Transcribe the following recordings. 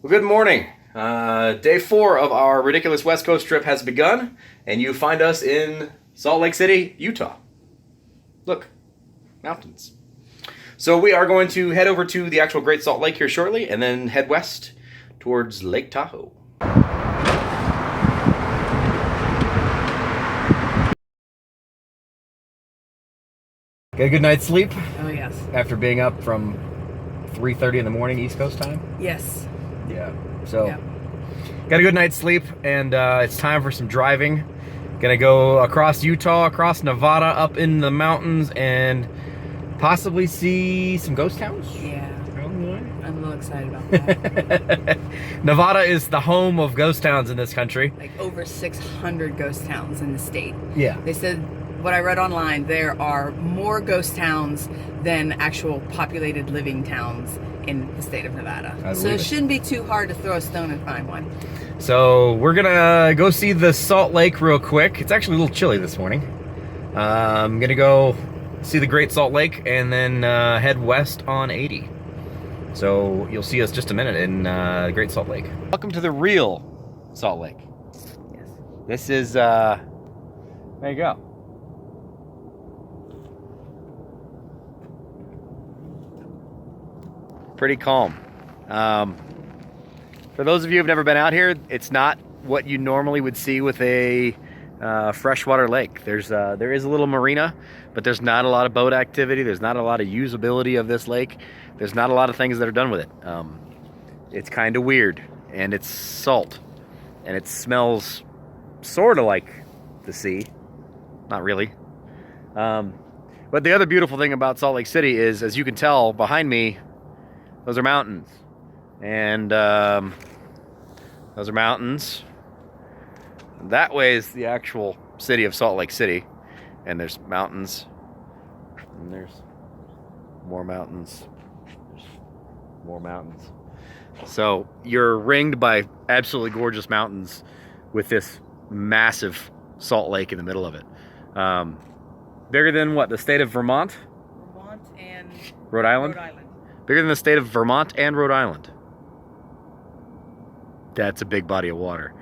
Well, good morning. Day 4 of our ridiculous West Coast trip has begun, and you find us in Salt Lake City, Utah. Look, mountains. So we are going to head over to the actual Great Salt Lake here shortly, and then head west towards Lake Tahoe. Get a good night's sleep? Oh, yes. After being up from 3:30 in the morning East Coast time? Yes. Yeah. So, Yeah. Got a good night's sleep, and it's time for some driving. Gonna go across Utah, across Nevada, up in the mountains, and possibly see some ghost towns. Yeah. Probably. I'm a little excited about that. Nevada is the home of ghost towns in this country. Like over 600 ghost towns in the state. Yeah. They said, what I read online, there are more ghost towns than actual populated living towns in the state of Nevada. So it shouldn't be too hard to throw a stone and find one. So we're gonna go see the Salt Lake real quick. It's actually a little chilly this morning. I'm gonna go see the Great Salt Lake and then head west on 80. So you'll see us just a minute in the Great Salt Lake. Welcome to the real Salt Lake. Yes. This is, there you go. Pretty calm. For those of you who've never been out here, it's not what you normally would see with a freshwater lake. There is a little marina, but there's not a lot of boat activity. There's not a lot of usability of this lake. There's not a lot of things that are done with it. It's kind of weird, and it's salt, and it smells sort of like the sea. Not really. But the other beautiful thing about Salt Lake City is, as you can tell behind me, those are mountains. And those are mountains. That way is the actual city of Salt Lake City. And there's mountains. And there's more mountains. There's more mountains. So you're ringed by absolutely gorgeous mountains with this massive salt lake in the middle of it. Bigger than what? The state of Vermont? Vermont and Rhode Island? Rhode Island. Bigger than the state of Vermont and Rhode Island. That's a big body of water.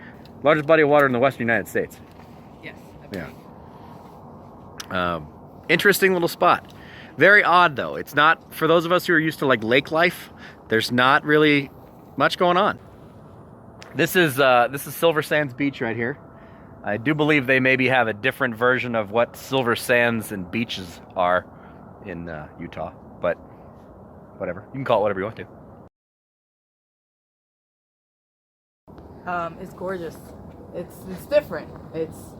Largest body of water in the western United States. Yes. Yeah. Interesting little spot. Very odd though. It's not, for those of us who are used to like lake life, there's not really much going on. This is Silver Sands Beach right here. I do believe they maybe have a different version of what Silver Sands and beaches are in Utah, but whatever. You can call it whatever you want to. It's gorgeous. It's different. It's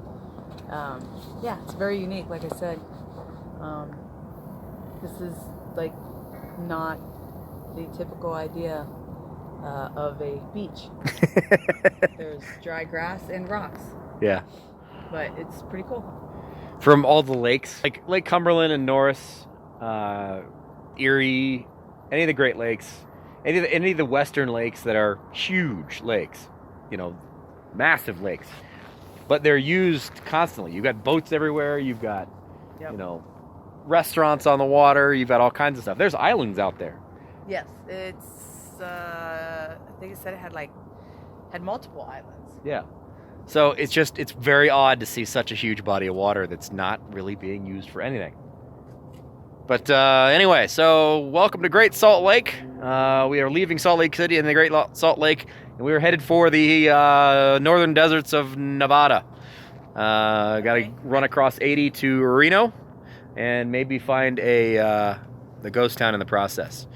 yeah, it's very unique. Like I said, this is like not the typical idea of a beach. There's dry grass and rocks. Yeah. But it's pretty cool. From all the lakes, like Lake Cumberland and Norris, Erie, any of the Great Lakes, any of the western lakes that are huge lakes, you know, massive lakes, but they're used constantly. You've got boats everywhere. You've got, you know, restaurants on the water. You've got all kinds of stuff. There's islands out there. Yes, it's. I think it said it had multiple islands. Yeah. So it's very odd to see such a huge body of water that's not really being used for anything. But anyway, so welcome to Great Salt Lake. We are leaving Salt Lake City in the Great Salt Lake, and we are headed for the northern deserts of Nevada. Got to run across 80 to Reno, and maybe find the ghost town in the process.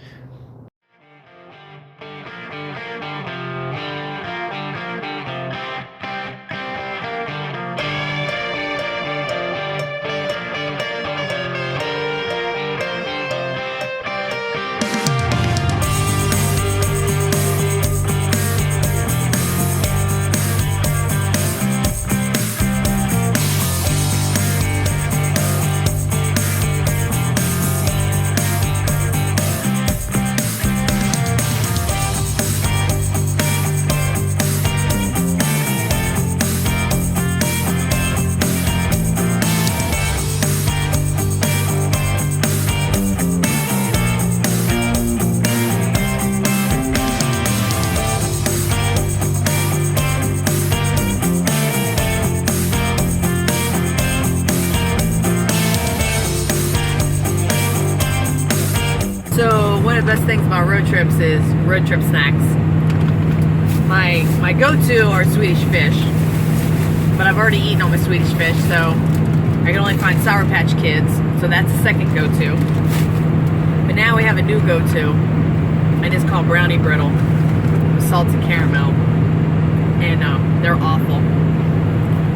things about road trips is road trip snacks. My go-to are Swedish fish, but I've already eaten all my Swedish fish, so I can only find Sour Patch Kids, so that's the second go-to. But now we have a new go-to, and it's called Brownie Brittle with salted caramel, and they're awful.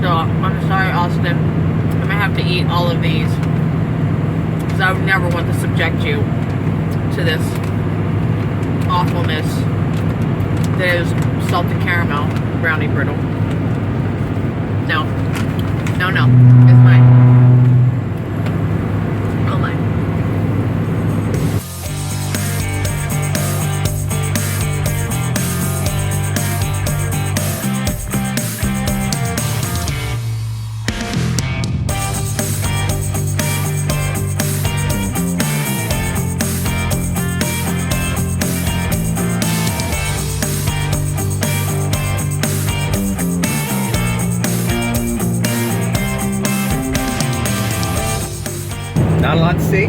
So I'm sorry, Austin, I'm gonna have to eat all of these, because I would never want to subject you to this awfulness that is salted caramel Brownie Brittle. No. No, no. It's mine. All mine. Not a lot to see?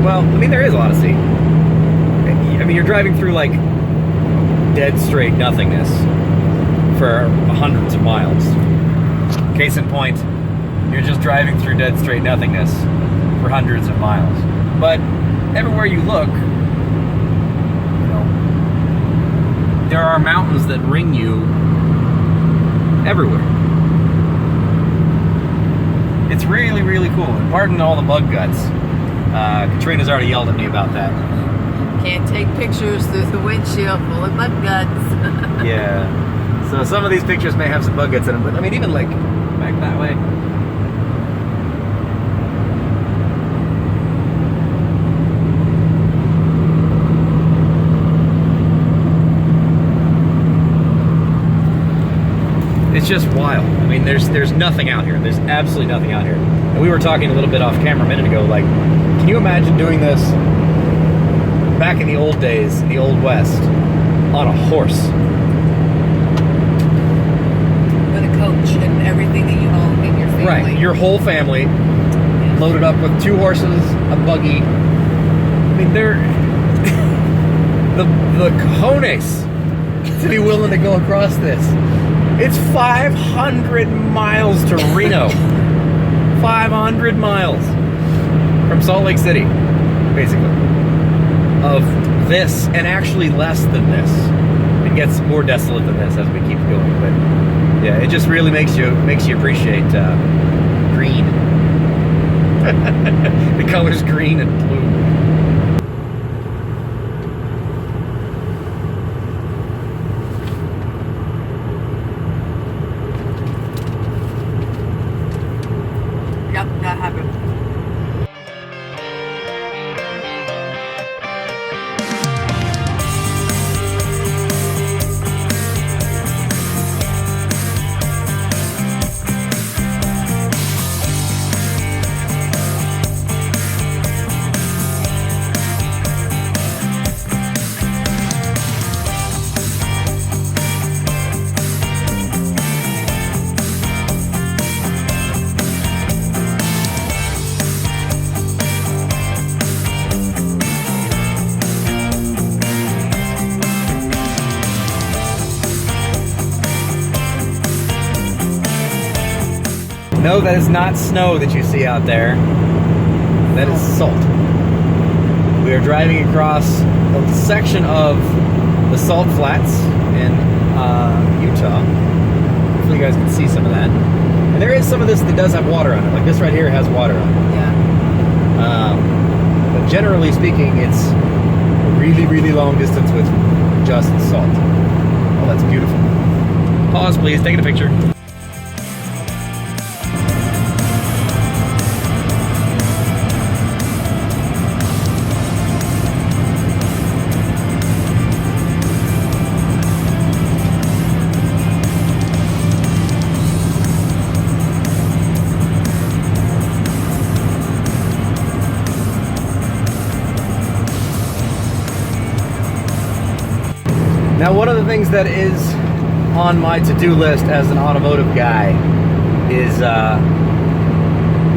Well, I mean, there is a lot to see. I mean, you're driving through, like, dead straight nothingness for hundreds of miles. Case in point, you're just driving through dead straight nothingness for hundreds of miles. But everywhere you look, you know, there are mountains that ring you everywhere. It's really, really cool. And pardon all the bug guts. Katrina's already yelled at me about that. Can't take pictures through the windshield full of bug guts. Yeah. So some of these pictures may have some bug guts in them, but I mean, even like back that way. It's just wild. I mean, there's nothing out here. There's absolutely nothing out here. And we were talking a little bit off camera a minute ago, like, can you imagine doing this back in the old days, in the Old West, on a horse? With a coach and everything that you own in your family. Right, your whole family, loaded up with 2 horses, a buggy. I mean, they're the cojones to be willing to go across this. It's 500 miles to Reno. 500 miles from Salt Lake City, basically. Of this, and actually less than this. It gets more desolate than this as we keep going. But yeah, it just really makes you appreciate green. The colors green and blue. Yep, that happened. No, that is not snow that you see out there. That is salt. We are driving across a section of the Salt Flats in Utah. Hopefully you guys can see some of that. And there is some of this that does have water on it. Like this right here has water on it. Yeah. But generally speaking, it's a really, really long distance with just salt. Oh, that's beautiful. Pause, please. Taking a picture. Now, one of the things that is on my to-do list as an automotive guy is the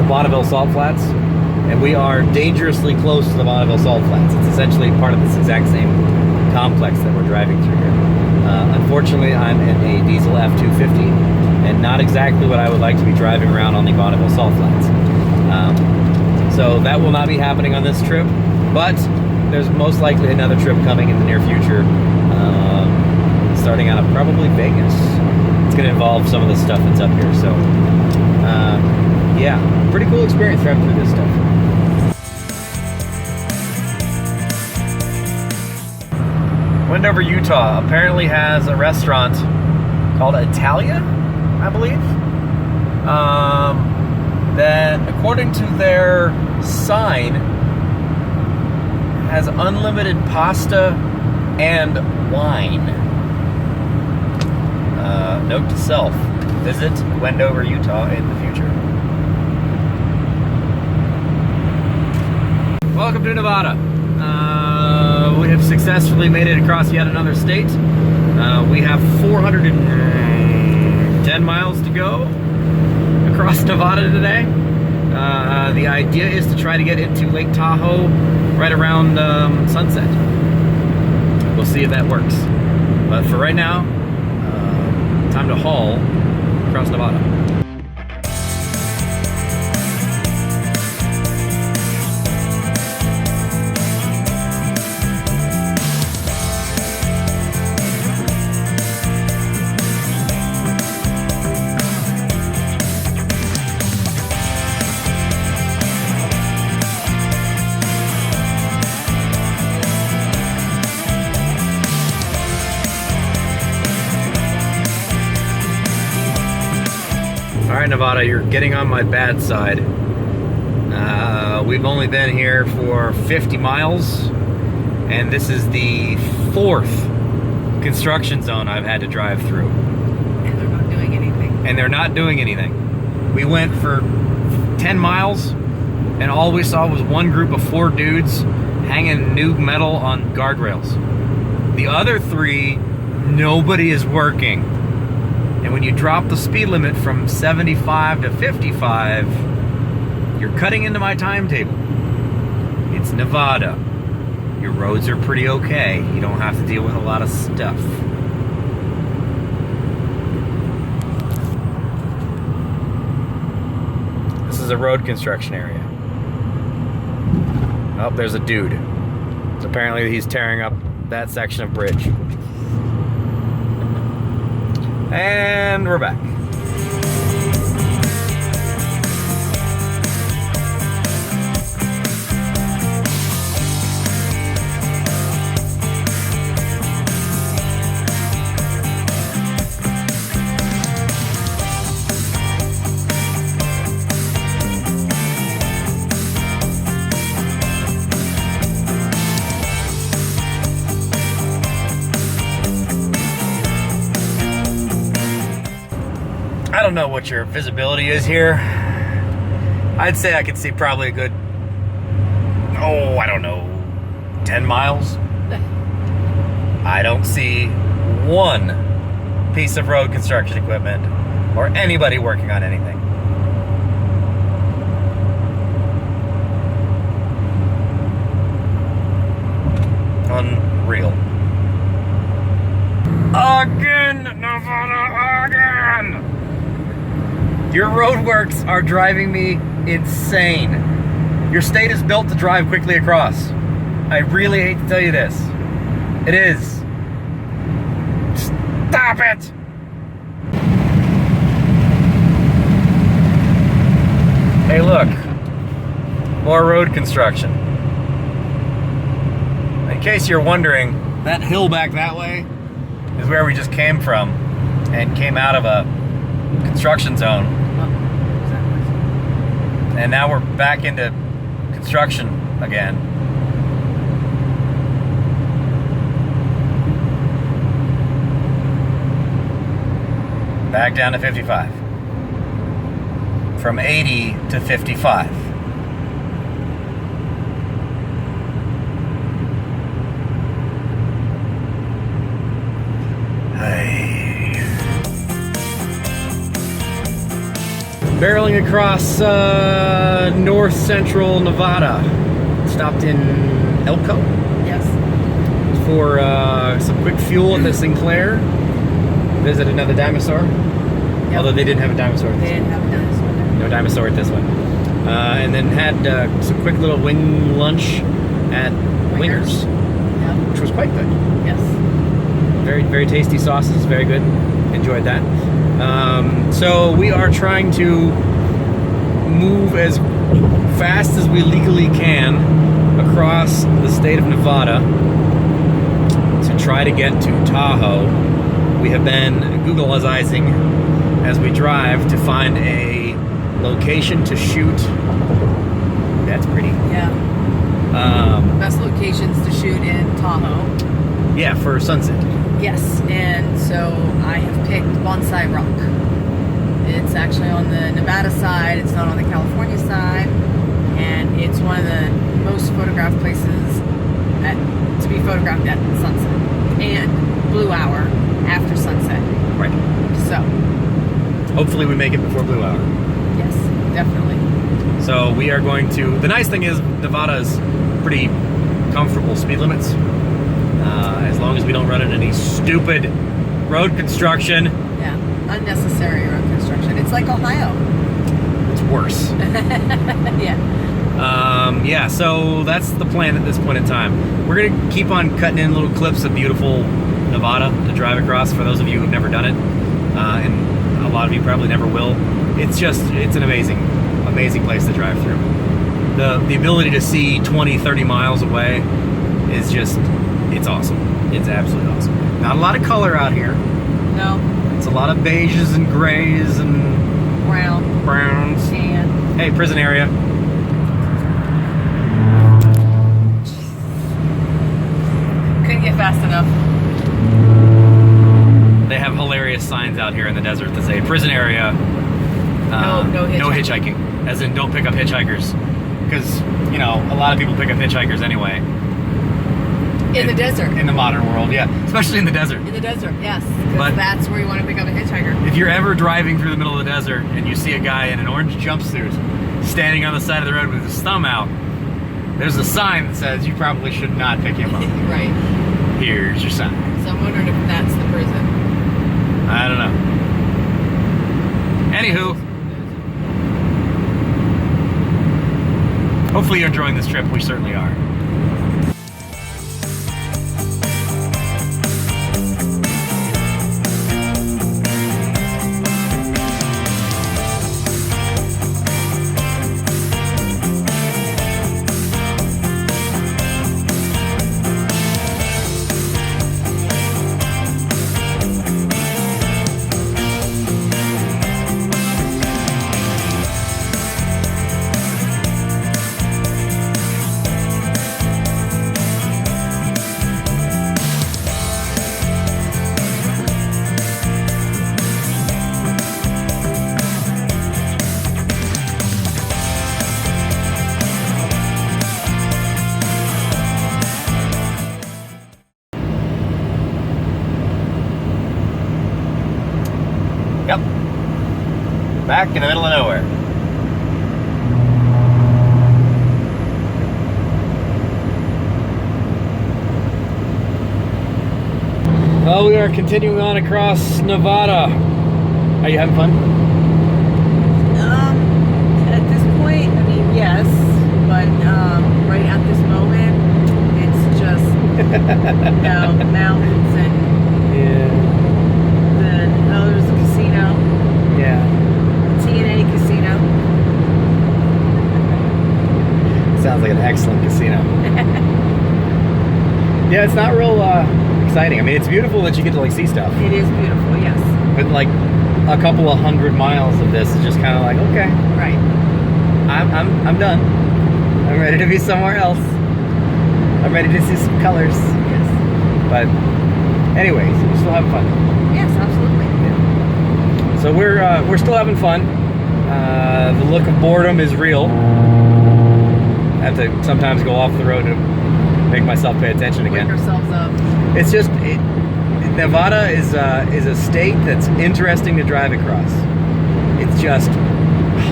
Bonneville Salt Flats. and we are dangerously close to the Bonneville Salt Flats. It's essentially part of this exact same complex that we're driving through here. Unfortunately, I'm in a diesel F-250, and not exactly what I would like to be driving around on the Bonneville Salt Flats. So that will not be happening on this trip, but there's most likely another trip coming in the near future, starting out of probably Vegas. It's going to involve some of the stuff that's up here, so yeah, pretty cool experience driving through this stuff. Wendover, Utah apparently has a restaurant called Italia, I believe, that according to their sign has unlimited pasta and wine. Note to self, visit Wendover, Utah in the future. Welcome to Nevada. We have successfully made it across yet another state. We have 410 miles to go across Nevada today. The idea is to try to get into Lake Tahoe right around sunset. We'll see if that works. But for right now, time to haul across Nevada. Alright, Nevada, you're getting on my bad side. We've only been here for 50 miles, and this is the 4th construction zone I've had to drive through. And they're not doing anything. And they're not doing anything. We went for 10 miles, and all we saw was one group of 4 dudes hanging new metal on guardrails. The other 3, nobody is working. And when you drop the speed limit from 75 to 55, you're cutting into my timetable. It's Nevada. Your roads are pretty okay. You don't have to deal with a lot of stuff. This is a road construction area. Oh, there's a dude. So apparently he's tearing up that section of bridge. And we're back. I don't know what your visibility is here. I'd say I could see probably a good, I don't know, 10 miles. I don't see one piece of road construction equipment or anybody working on anything. Unreal. Again, Nevada, again! Your roadworks are driving me insane. Your state is built to drive quickly across. I really hate to tell you this. It is. Stop it! Hey, look. More road construction. In case you're wondering, that hill back that way is where we just came from and came out of a construction zone. And now we're back into construction again. Back down to 55. From 80 to 55. barreling across north central Nevada. Stopped in Elko. Yes. For some quick fuel at the Sinclair. Visit another dinosaur. Yep. Although they didn't have a dinosaur. They didn't have a dinosaur there. No dinosaur at this one. And then had some quick little wing lunch at Wingers, Yep. which was quite good. Yes. Very, very tasty sauces. Very good. Enjoyed that. So we are trying to move as fast as we legally can across the state of Nevada to try to get to Tahoe. We have been Googleizing as we drive to find a location to shoot. That's pretty. Yeah. Best locations to shoot in Tahoe. Yeah, for sunset. Yes, and so I have picked Bonsai Rock. It's actually on the Nevada side, it's not on the California side, and it's one of the most photographed places to be photographed at sunset. And blue hour after sunset. Right. So. Hopefully we make it before blue hour. Yes, definitely. So we are going to, the nice thing is Nevada is pretty comfortable speed limits. As long as we don't run into any stupid road construction. Yeah, unnecessary road construction. It's like Ohio. It's worse. Yeah. Yeah, so that's the plan at this point in time. We're going to keep on cutting in little clips of beautiful Nevada to drive across for those of you who've never done it. And a lot of you probably never will. It's an amazing place to drive through. The ability to see 20, 30 miles away is just, it's awesome. It's absolutely awesome. Not a lot of color out here. No. It's a lot of beiges and grays and browns. And Hey, prison area. couldn't get fast enough. They have hilarious signs out here in the desert that say prison area. No hitchhiking. As in, don't pick up hitchhikers. Because, a lot of people pick up hitchhikers anyway. In the desert. In the modern world, yeah. Especially in the desert. In the desert, yes. But Because that's where you want to pick up a hitchhiker. if you're ever driving through the middle of the desert and you see a guy in an orange jumpsuit standing on the side of the road with his thumb out, there's a sign that says you probably should not pick him up. Right. Here's your sign. So I'm wondering if that's the prison. I don't know. Anywho, hopefully you're enjoying this trip. We certainly are. Yep. Back in the middle of nowhere. Well, we are continuing on across Nevada. Are you having fun? At this point, I mean, yes, but right at this moment, it's just mountains and there's a casino. Yeah. TNA casino. Sounds like an excellent casino. Yeah, it's not real exciting. I mean, it's beautiful that you get to see stuff. It is beautiful, yes. But a couple of 100 miles of this is just kind of like, okay, Right. I'm done. I'm ready to be somewhere else. I'm ready to see some colors. Yes. But anyways, we're still having fun. Yes, absolutely. Yeah. So we're still having fun. The look of boredom is real. I have to sometimes go off the road to make myself pay attention again. Wake ourselves up. It's just Nevada is a state that's interesting to drive across. It's just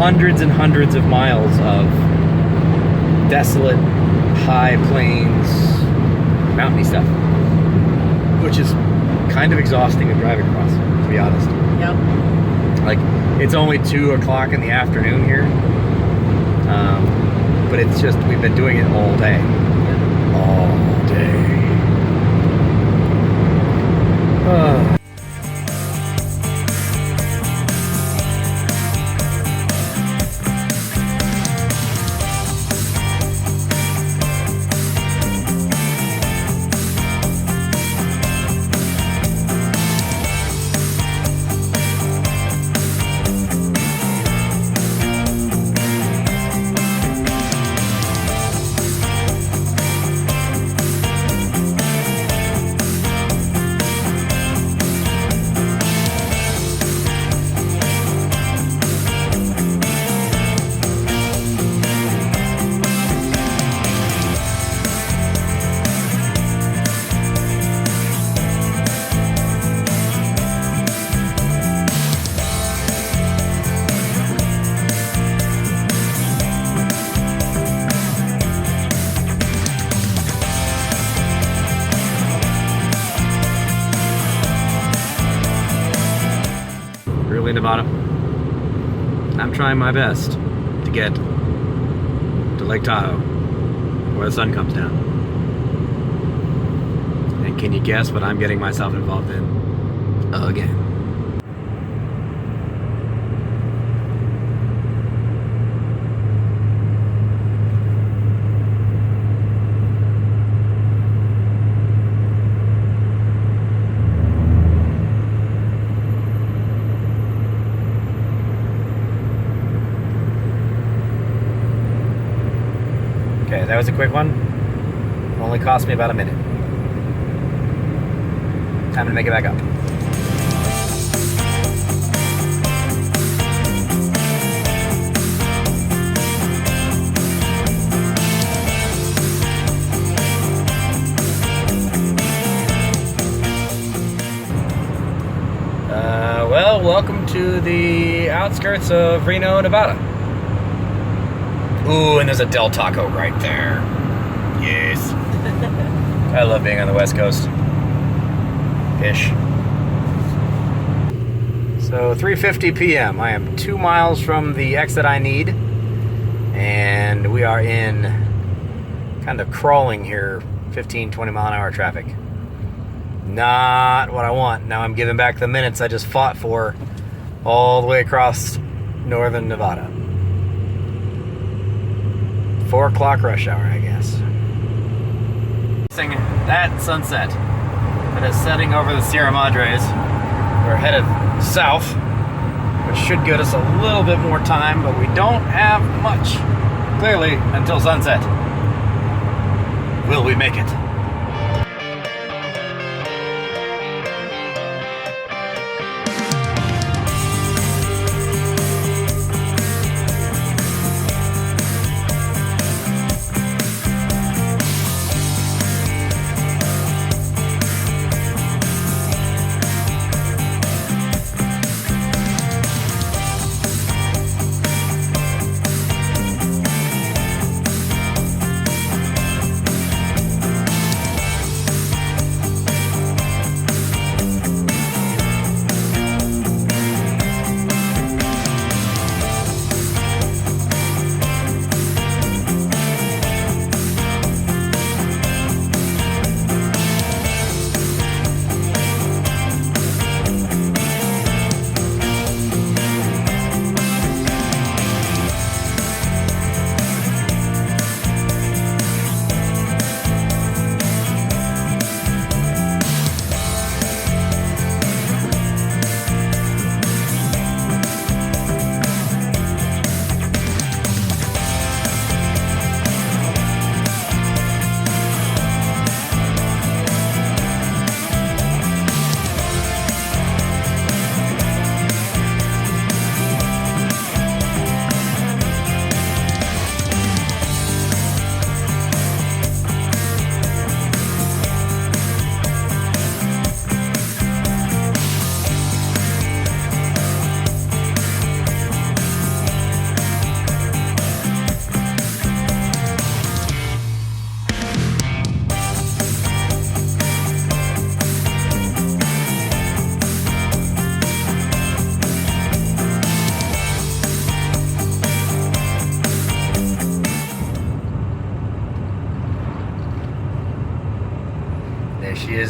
hundreds and hundreds of miles of desolate, high plains, mountainy stuff, which is kind of exhausting to drive across, to be honest. Yep. Like, it's only 2 o'clock in the afternoon here, but it's just, we've been doing it all day. All day. Nevada. I'm trying my best to get to Lake Tahoe where the sun comes down. And can you guess what I'm getting myself involved in again? Okay, that was a quick one. Only cost me about a minute. Time to make it back up. Well, welcome to the outskirts of Reno, Nevada. Ooh, and there's a Del Taco right there. Yes. I love being on the West Coast. Ish. So 3:50 p.m. I am 2 miles from the exit I need. And we are in kind of crawling here, 15, 20 mile an hour traffic. Not what I want. Now I'm giving back the minutes I just fought for all the way across northern Nevada. 4 o'clock rush hour, I guess. That sunset that is setting over the Sierra Madres. We're headed south, which should get us a little bit more time, but we don't have much, clearly, until sunset. Will we make it?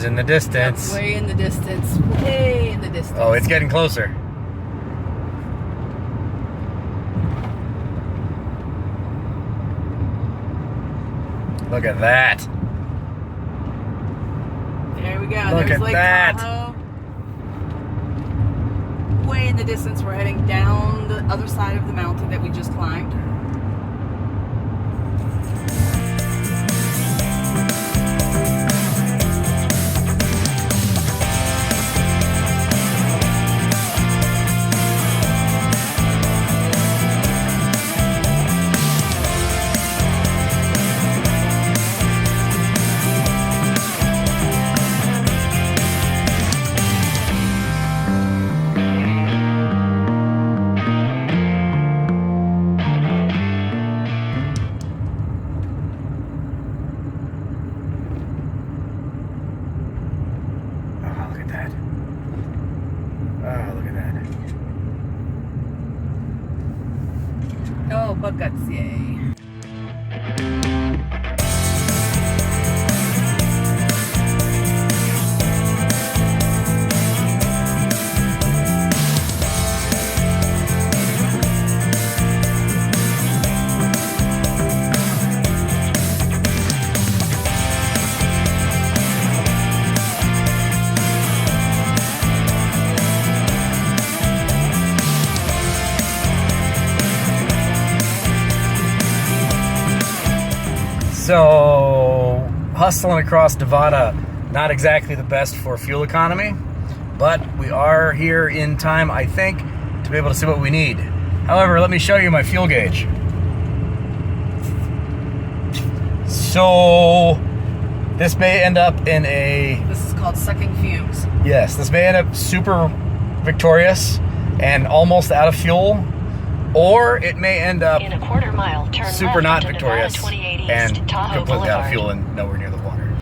is in the distance. Yep, way in the distance. Way in the distance. Oh, it's getting closer. Look at that. There we go. Look There's at Lake that. Tahoe. Way in the distance. We're heading down the other side of the mountain that we just climbed. Oh, bug guts, yay. So, hustling across Nevada, not exactly the best for fuel economy, but we are here in time, I think, to be able to see what we need. However, let me show you my fuel gauge. So, this may end up in a... This is called sucking fumes. Yes, this may end up super victorious and almost out of fuel, or it may end up in a quarter mile, turn super left not onto victorious Nevada 28 East, and Tahoe completely out of Boulevard. fuel and nowhere near the water.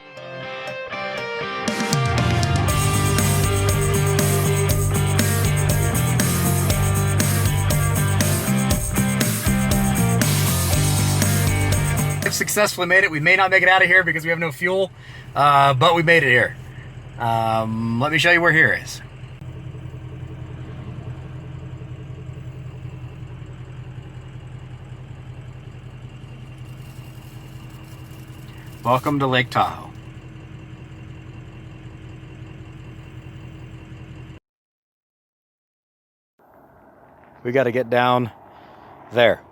We've successfully made it. We may not make it out of here because we have no fuel, but we made it here. Let me show you where here is. Welcome to Lake Tahoe. We got to get down there.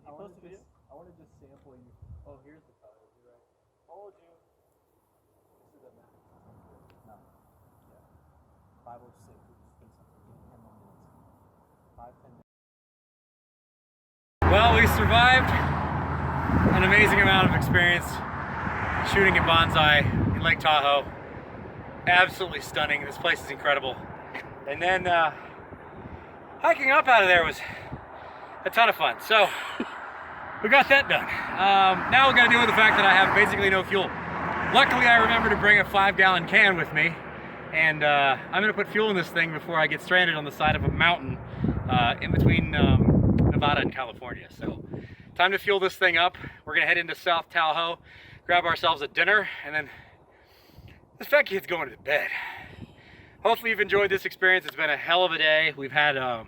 I want to just sample you. Oh, here's the color. You're right. Told you. This is a map. No. Yeah. 506. We just spent something. 10 more minutes. 5, 10 minutes. Well, we survived an amazing amount of experience shooting at Bonsai in Lake Tahoe. Absolutely stunning. This place is incredible. And then hiking up out of there was a ton of fun. So we got that done. Now we got to deal with the fact that I have basically no fuel. Luckily, I remembered to bring a 5-gallon can with me, and I'm gonna put fuel in this thing before I get stranded on the side of a mountain in between Nevada and California. So time to fuel this thing up. We're gonna head into South Tahoe, grab ourselves a dinner, and then this fat kid's going to bed. Hopefully you've enjoyed this experience. It's been a hell of a day. We've had an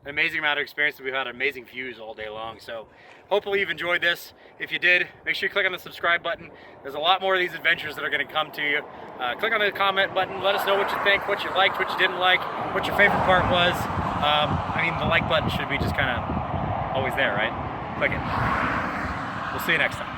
amazing amount of experience. We've had amazing views all day long. So hopefully you've enjoyed this. If you did, make sure you click on the subscribe button. There's a lot more of these adventures that are going to come to you. Click on the comment button. Let us know what you think, what you liked, what you didn't like, what your favorite part was. I mean, the like button should be just kind of always there, right? Click it. We'll see you next time.